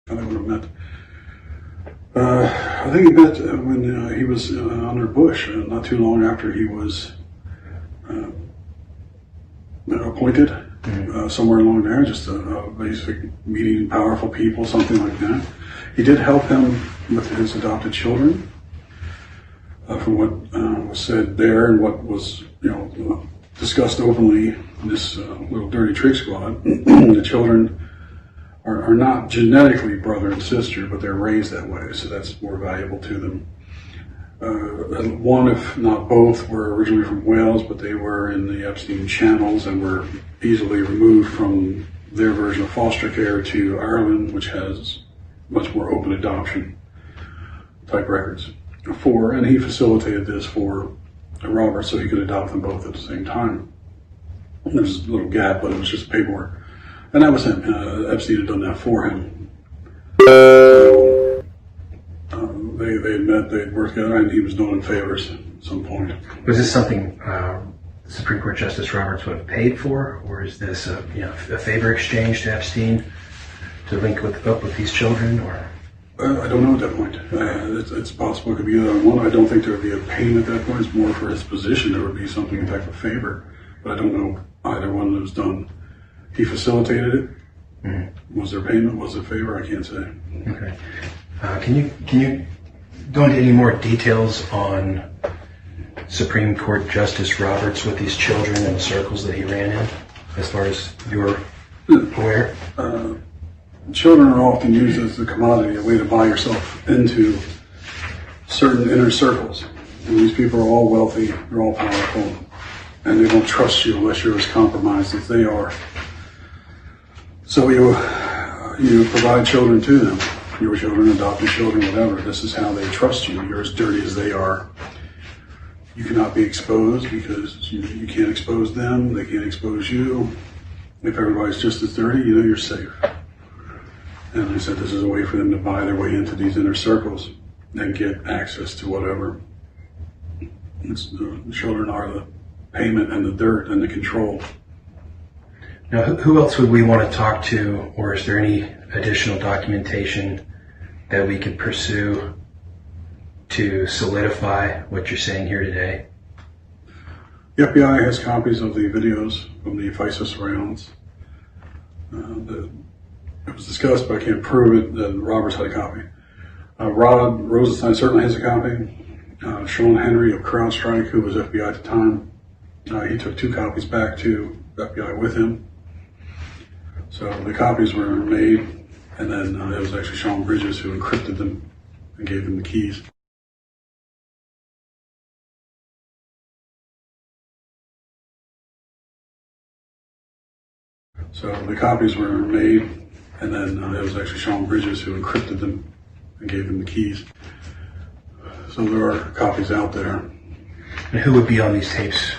How they would have met. I think he met when he was under Bush, not too long after he was appointed. Somewhere along there, just a basic meeting powerful people, something like that. He did help him with his adopted children, from what was said there and what was discussed openly in this little dirty trick squad. The children are not genetically brother and sister, but they're raised that way, so that's more valuable to them. One, if not both, were originally from Wales, but they were in the Epstein channels and were easily removed from their version of foster care to Ireland, which has much more open adoption type records. And he facilitated this for Robert so he could adopt them both at the same time. There's a little gap, but it was just paperwork. And that was him. Epstein had done that for him. So, they had met, they had worked together, and he was doing favors at some point. Was this something Supreme Court Justice Roberts would have paid for, or is this a favor exchange to Epstein to link up with these children, or? I don't know at that point. It's possible it could be either one. I don't think there would be a payment at that point. It's more for his position. There would be something in type of favor, but I don't know either one that was done. He facilitated it. Mm-hmm. Was there payment? Was there favor? I can't say. Okay. Can you go into any more details on Supreme Court Justice Roberts with these children and the circles that he ran in, as far as you're aware? Children are often used as a commodity, a way to buy yourself into certain inner circles. And these people are all wealthy, they're all powerful, and they won't trust you unless you're as compromised as they are. So you provide children to them, your children, adopted children, whatever. This is how they trust you. You're as dirty as they are. You cannot be exposed because you can't expose them, they can't expose you. If everybody's just as dirty, you're safe. And I said this is a way for them to buy their way into these inner circles and get access to whatever. The children are the payment and the dirt and the control. Now, who else would we want to talk to, or is there any additional documentation that we could pursue to solidify what you're saying here today? The FBI has copies of the videos from the FISA surveillance. It was discussed, but I can't prove it, that Roberts had a copy. Rod Rosenstein certainly has a copy. Sean Henry of CrowdStrike, who was FBI at the time, he took 2 copies back to FBI with him. So the copies were made, and then it was actually Sean Bridges who encrypted them and gave them the keys. So the copies were made, and then it was actually Sean Bridges who encrypted them and gave them the keys. So there are copies out there. And who would be on these tapes?